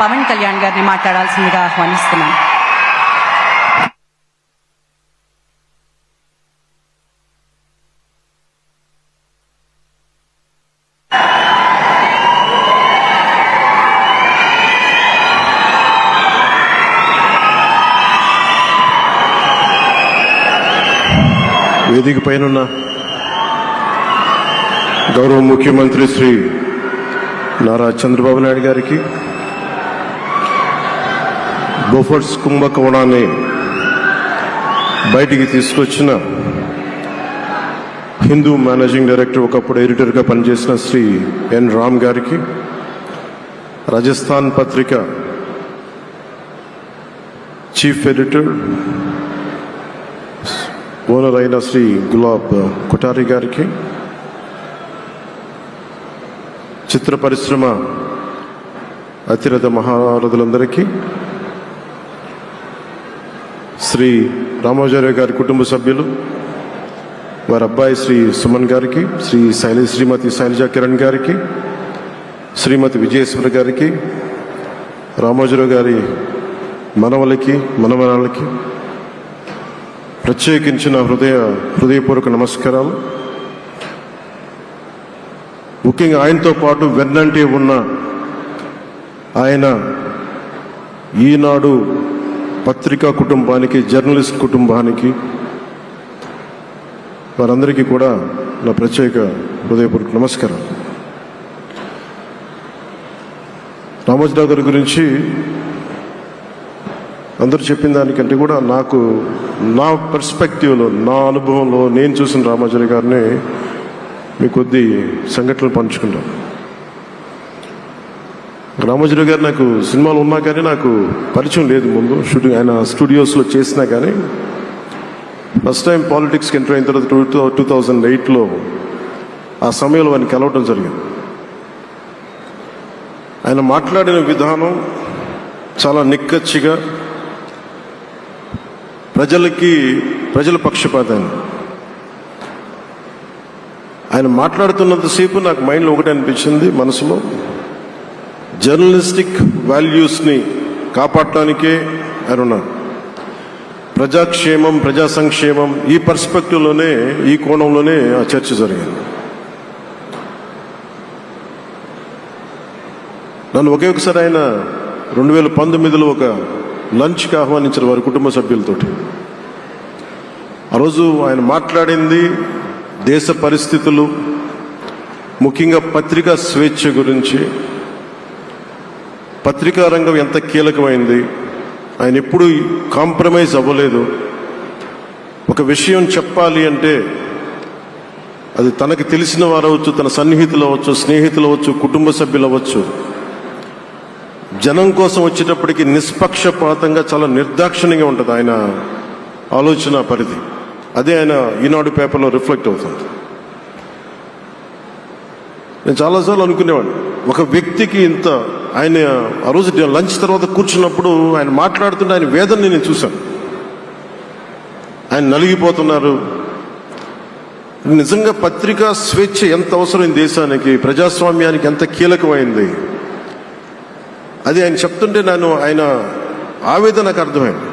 పవన్ కళ్యాణ్ గారిని మాట్లాడాల్సిందిగా ఆహ్వానిస్తున్నాను. వేదిక పైన గౌరవ ముఖ్యమంత్రి శ్రీ నారా చంద్రబాబు నాయుడు గారికి, బోఫోర్స్ కుంభకోణాన్ని బయటికి తీసుకొచ్చిన హిందూ మేనేజింగ్ డైరెక్టర్, ఒకప్పుడు ఎడిటర్గా పనిచేసిన శ్రీ ఎన్ రామ్ గారికి, రాజస్థాన్ పత్రిక చీఫ్ ఎడిటర్ ఓనర్ అయిన శ్రీ గులాబ్ కొఠారి గారికి, చిత్ర పరిశ్రమ అతిరథ మహారథులందరికీ, శ్రీ రామోజీరావు గారి కుటుంబ సభ్యులు, వారి అబ్బాయి శ్రీ సుమన్ గారికి, శ్రీమతి శైలజా కిరణ్ గారికి, శ్రీమతి విజయేశ్వరి గారికి, రామోజీరావు గారి మనవలకి మనవరాలకి ప్రత్యేకించిన హృదయపూర్వక నమస్కారాలు. ముఖ్యంగా ఆయనతో పాటు వెన్నంటే ఉన్న ఆయన ఈనాడు పత్రికా కుటుంబానికి, జర్నలిస్ట్ కుటుంబానికి, వారందరికీ కూడా నా ప్రత్యేక హృదయపూర్వక నమస్కారం. రామోజీరావు గారి గురించి అందరూ చెప్పిన దానికంటే కూడా నాకు నా పర్స్పెక్టివ్లో, నా అనుభవంలో నేను చూసిన రామోజీరావు గారిని మీ కొద్ది సంఘటనలు పంచుకుంటాను. రామోజీరావు గారు నాకు సినిమాలు ఉన్నా కానీ నాకు పరిచయం లేదు. ముందు షూటింగ్ ఆయన స్టూడియోస్లో చేసినా కానీ ఫస్ట్ టైం పాలిటిక్స్కి ఎంటర్ అయిన తర్వాత 2008లో ఆ సమయంలో ఆయన కలవటం జరిగింది. ఆయన మాట్లాడిన విధానం చాలా నిక్కచ్చిగా, ప్రజల పక్షపాతాన్ని. ఆయన మాట్లాడుతున్నంతసేపు నాకు మైండ్లో ఒకటి అనిపించింది, మనసులో జర్నలిస్టిక్ వాల్యూస్ని కాపాడటానికే ఆయన ఉన్నారు. ప్రజాక్షేమం, ప్రజా సంక్షేమం, ఈ పర్స్పెక్టివ్లోనే, ఈ కోణంలోనే ఆ చర్చ జరిగింది. నన్ను ఒకే ఒకసారి ఆయన 2019లో ఒక లంచ్కి ఆహ్వానించారు వారి కుటుంబ సభ్యులతోటి. ఆ రోజు ఆయన మాట్లాడింది దేశ పరిస్థితులు, ముఖ్యంగా పత్రికా స్వేచ్ఛ గురించి, పత్రికా రంగం ఎంత కీలకమైంది. ఆయన ఎప్పుడూ కాంప్రమైజ్ అవ్వలేదు. ఒక విషయం చెప్పాలి అంటే అది తనకు తెలిసిన వారు అవ్వచ్చు, తన సన్నిహితులు అవ్వచ్చు, స్నేహితులు అవ్వచ్చు, కుటుంబ సభ్యులు అవ్వచ్చు, జనం కోసం వచ్చేటప్పటికి నిష్పక్షపాతంగా, చాలా నిర్దాక్షిణ్యంగా ఉంటుంది ఆయన ఆలోచన పరిధి. అదే ఆయన ఈనాడు పేపర్లో రిఫ్లెక్ట్ అవుతుంది. నేను చాలాసార్లు అనుకునేవాడిని, ఒక వ్యక్తికి ఇంత, ఆయన ఆ రోజు లంచ్ తర్వాత కూర్చున్నప్పుడు ఆయన మాట్లాడుతుంటే ఆయన వేదనని నేను చూశాను. ఆయన నలిగిపోతున్నారు. నిజంగా పత్రికా స్వేచ్ఛ ఎంత అవసరం దేశానికి, ప్రజాస్వామ్యానికి ఎంత కీలకమైంది, అది ఆయన చెప్తుంటే ఆయన ఆవేదన నాకు అర్థమైంది.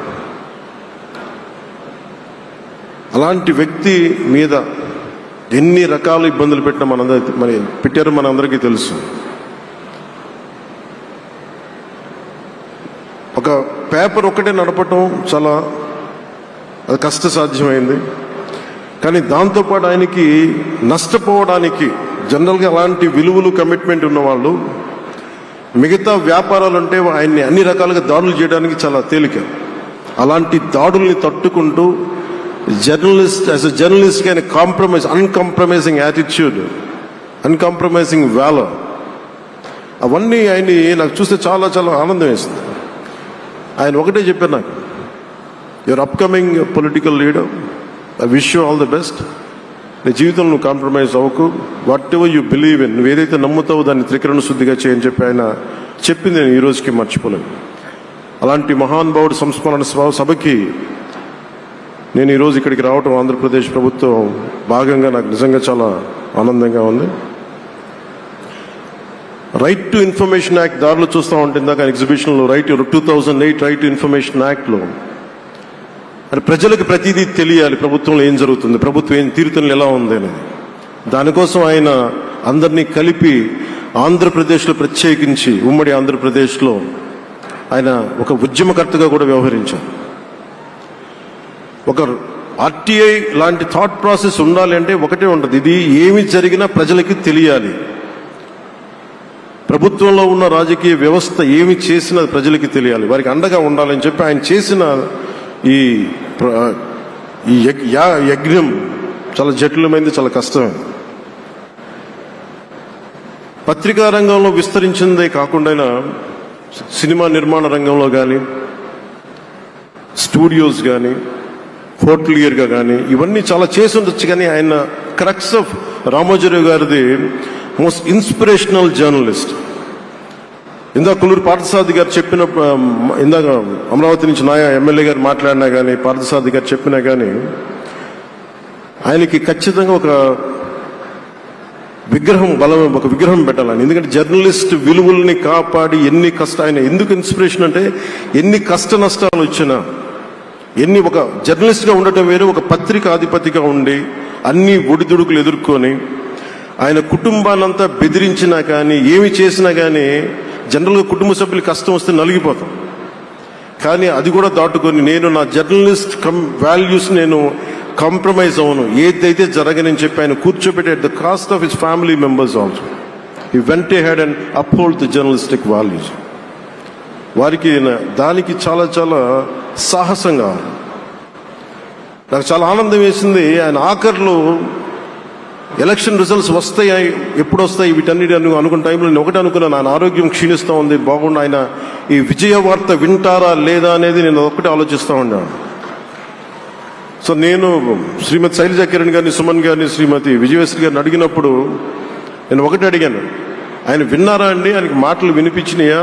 అలాంటి వ్యక్తి మీద ఎన్ని రకాల ఇబ్బందులు పెట్టారో మనందరికీ తెలుసు. ఒక పేపర్ ఒక్కటే నడపటం చాలా అది కష్టసాధ్యమైంది. కానీ దాంతోపాటు ఆయనకి నష్టపోవడానికి, జనరల్గా అలాంటి విలువలు, కమిట్మెంట్ ఉన్నవాళ్ళు మిగతా వ్యాపారాలు అంటే ఆయన్ని అన్ని రకాలుగా దాడులు చేయడానికి చాలా తేలిక. అలాంటి దాడుల్ని తట్టుకుంటూ యాజ్ ఎ జర్నలిస్ట్ ఆయన అన్కాంప్రమైజింగ్ యాటిట్యూడ్, అన్కాంప్రమైజింగ్ వాల్యూర్, అవన్నీ ఆయన్ని నాకు చూస్తే చాలా చాలా ఆనందం వేస్తుంది. ఆయన ఒకటే చెప్పారు నాకు, your upcoming political leader, I wish you all the best. నీ జీవితంలో నువ్వు కాంప్రమైజ్ అవ్వకు, what ever you believe in, నువ్వు ఏదైతే నమ్ముతావో దాన్ని త్రికరణ శుద్ధిగా చేయని చెప్పి ఆయన చెప్పింది నేను ఈ రోజుకి మర్చిపోలేను. అలాంటి మహానుభావుడు సంస్మరణ సభకి నేను ఈరోజు ఇక్కడికి రావటం, ఆంధ్రప్రదేశ్ ప్రభుత్వం భాగంగా నాకు నిజంగా చాలా ఆనందంగా ఉంది. రైట్ టు ఇన్ఫర్మేషన్ యాక్ట్ దారిలో చూస్తూ ఉంటే ఇందాక ఎగ్జిబిషన్లో 2008 రైట్ టు ఇన్ఫర్మేషన్ యాక్ట్లో అంటే ప్రజలకు ప్రతిదీ తెలియాలి, ప్రభుత్వంలో ఏం జరుగుతుంది, ప్రభుత్వం ఏం తీరుతలు ఎలా ఉంది అనేది. దానికోసం ఆయన అందరినీ కలిపి ఆంధ్రప్రదేశ్లో ప్రత్యేకించి ఉమ్మడి ఆంధ్రప్రదేశ్లో ఆయన ఒక ఉద్యమకర్తగా కూడా వ్యవహరించారు. ఒక ఆర్టీఐ లాంటి థాట్ ప్రాసెస్ ఉండాలి అంటే ఒకటే ఉంటుంది, ఇది ఏమి జరిగినా ప్రజలకి తెలియాలి, ప్రభుత్వంలో ఉన్న రాజకీయ వ్యవస్థ ఏమి చేసినా ప్రజలకి తెలియాలి, వారికి అండగా ఉండాలని చెప్పి ఆయన చేసిన ఈ యజ్ఞం చాలా జటిలమైంది, చాలా కష్టమైంది. పత్రికా రంగంలో విస్తరించిందే కాకుండా సినిమా నిర్మాణ రంగంలో కానీ, స్టూడియోస్ కానీ, హోటలియర్గా కానీ ఇవన్నీ చాలా చేసి ఉండొచ్చు. కానీ ఆయన క్రక్స్ ఆఫ్ రామోజీరావు గారిది మోస్ట్ ఇన్స్పిరేషనల్ జర్నలిస్ట్. ఇందాక కొల్లూరు పార్థసారథి గారు చెప్పిన, ఇందాక అమరావతి నుంచి నాయ ఎమ్మెల్యే గారు మాట్లాడినా కానీ, పార్థసారథి గారు చెప్పినా కానీ ఆయనకి ఖచ్చితంగా ఒక విగ్రహం పెట్టాలని. ఎందుకంటే జర్నలిస్ట్ విలువల్ని కాపాడి ఆయన ఎందుకు ఇన్స్పిరేషన్ అంటే ఎన్ని కష్ట నష్టాలు వచ్చినా, ఒక జర్నలిస్ట్గా ఉండటం వేరు, ఒక పత్రిక అధిపతిగా ఉండి అన్ని ఒడిదుడుకులు ఎదుర్కొని ఆయన కుటుంబాన్నంతా బెదిరించినా కానీ ఏమి చేసినా కానీ జనరల్గా కుటుంబ సభ్యులు కష్టం వస్తే నలిగిపోతాం. కానీ అది కూడా దాటుకొని నేను నా జర్నలిస్ట్ వాల్యూస్ నేను కాంప్రమైజ్ అవ్వను, ఏదైతే జరగనని చెప్పి ఆయన కూర్చోబెట్టి at the cost of his family members also he went head and uphold the journalistic values. వారికి దానికి చాలా చాలా సాహసంగా నాకు చాలా ఆనందం వేసింది. ఆయన ఆఖర్లో ఎలక్షన్ రిజల్ట్స్ వస్తాయి, ఎప్పుడు వస్తాయి వీటన్నిటి అనుకున్న టైంలో నేను ఒకటి అనుకున్నాను, ఆయన ఆరోగ్యం క్షీణిస్తూ ఉంది, బాగుండు, ఆయన ఈ విజయ వార్త వింటారా లేదా అనేది నేను ఒకటి ఆలోచిస్తూ ఉన్నాను. సో నేను శ్రీమతి శైలజ కిరణ్ గారిని, సుమన్ గారిని, శ్రీమతి విజయశ్రీ గారిని అడిగినప్పుడు నేను ఒకటి అడిగాను, ఆయన విన్నారా అండి, ఆయనకి మాటలు వినిపించినాయా?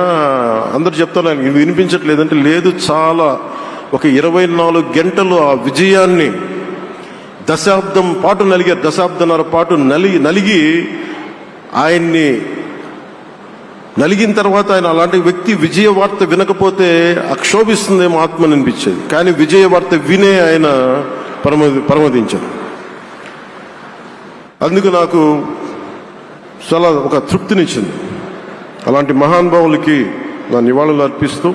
అందరు చెప్తాను ఆయనకి వినిపించట్లేదంటే లేదు, చాలా ఒక 24 గంటలు ఆ విజయాన్ని దశాబ్దం పాటు నలిగారు, దశాబ్దన్నర పాటు నలిగి ఆయన్ని నలిగిన తర్వాత ఆయన అలాంటి వ్యక్తి విజయ వార్త వినకపోతే అక్షోభిస్తుందేమో ఆత్మని అనిపించేది. కానీ విజయ వార్త వినే ఆయన పరమదించారు. అందుకు నాకు చాలా ఒక తృప్తినిచ్చింది. అలాంటి మహానుభావులకి నా నివాళులు అర్పిస్తూ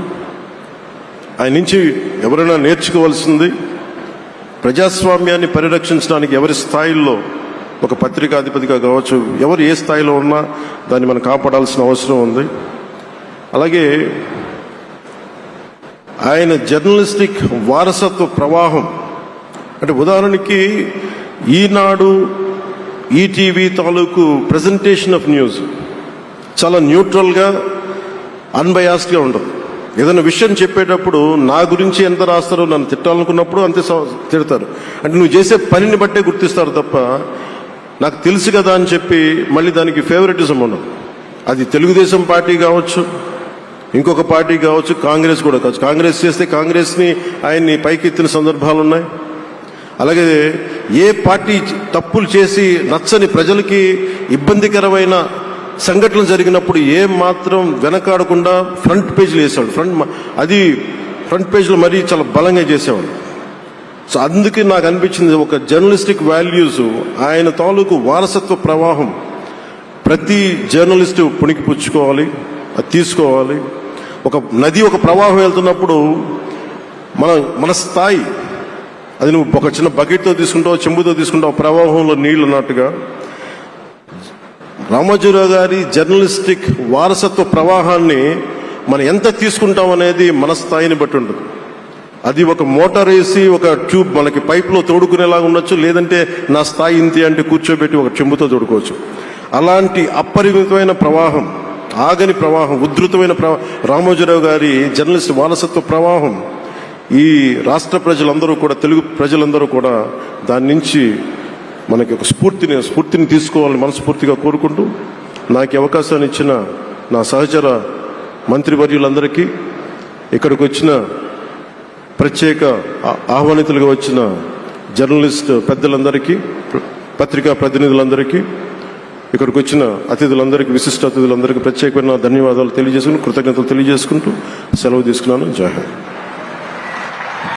ఆయన నుంచి ఎవరైనా నేర్చుకోవాల్సింది ప్రజాస్వామ్యాన్ని పరిరక్షించడానికి ఎవరి స్థాయిల్లో, ఒక పత్రికాధిపతిగా కావచ్చు, ఎవరు ఏ స్థాయిలో ఉన్నా దాన్ని మనం కాపాడాల్సిన అవసరం ఉంది. అలాగే ఆయన జర్నలిస్టిక్ వారసత్వ ప్రవాహం అంటే ఉదాహరణకి ఈనాడు, ఈటీవీ తాలూకు ప్రజెంటేషన్ ఆఫ్ న్యూస్ చాలా న్యూట్రల్గా, అన్బయాస్డ్గా ఉండదు. ఏదైనా విషయం చెప్పేటప్పుడు నా గురించి ఎంత రాస్తారో, నన్ను తిట్టాలనుకున్నప్పుడు అంతే తిడతారు. అంటే నువ్వు చేసే పనిని బట్టే గుర్తిస్తారు తప్ప నాకు తెలుసు కదా అని చెప్పి మళ్ళీ దానికి ఫేవరెటిజం ఉండదు. అది తెలుగుదేశం పార్టీ కావచ్చు, ఇంకొక పార్టీ కావచ్చు, కాంగ్రెస్ కూడా కావచ్చు. కాంగ్రెస్ చేస్తే కాంగ్రెస్ని ఆయన్ని పైకెత్తిన సందర్భాలు ఉన్నాయి. అలాగే ఏ పార్టీ తప్పులు చేసి నచ్చని, ప్రజలకి ఇబ్బందికరమైన సంఘటనలు జరిగినప్పుడు ఏం మాత్రం వెనకాడకుండా ఫ్రంట్ పేజీలు వేసేవాడు. ఫ్రంట్ పేజీలో మరీ చాలా బలంగా చేసేవాడు. సో అందుకే నాకు అనిపించింది ఒక జర్నలిస్టిక్ వాల్యూస్, ఆయన తాలూకు వారసత్వ ప్రవాహం ప్రతి జర్నలిస్టు పుణికి పుచ్చుకోవాలి, అది తీసుకోవాలి. ఒక నది ఒక ప్రవాహం వెళ్తున్నప్పుడు మన స్థాయి, అది నువ్వు ఒక చిన్న బకెట్తో తీసుకుంటావు, చెంబుతో తీసుకుంటావు, ప్రవాహంలో నీళ్లు ఉన్నట్టుగా రామోజీరావు గారి జర్నలిస్టిక్ వారసత్వ ప్రవాహాన్ని మనం ఎంత తీసుకుంటాం అనేది మన స్థాయిని బట్టి ఉంటుంది. అది ఒక మోటార్ వేసి ఒక ట్యూబ్ మనకి పైప్లో తోడుకునేలాగా ఉండొచ్చు, లేదంటే నా స్థాయి ఇంతే అంటే కూర్చోబెట్టి ఒక చెంబుతో తోడుకోవచ్చు. అలాంటి అపరిమితమైన ప్రవాహం, ఆగని ప్రవాహం, ఉధృతమైన రామోజీరావు గారి జర్నలిస్ట్ వారసత్వ ప్రవాహం ఈ రాష్ట్ర ప్రజలందరూ కూడా, తెలుగు ప్రజలందరూ కూడా దాని నుంచి మనకి ఒక స్ఫూర్తిని తీసుకోవాలని మనస్ఫూర్తిగా కోరుకుంటూ, నాకు అవకాశాన్ని ఇచ్చిన నా సహచర మంత్రివర్యులందరికీ, ఇక్కడికి వచ్చిన ప్రత్యేక ఆహ్వానితులుగా వచ్చిన జర్నలిస్ట్ పెద్దలందరికీ, పత్రికా ప్రతినిధులందరికీ ఇక్కడికి వచ్చిన అతిథులందరికీ, విశిష్ట అతిథులందరికీ ప్రత్యేకమైన ధన్యవాదాలు తెలియజేసుకుని, కృతజ్ఞతలు తెలియజేసుకుంటూ సెలవు తీసుకున్నాను. జై హింద్.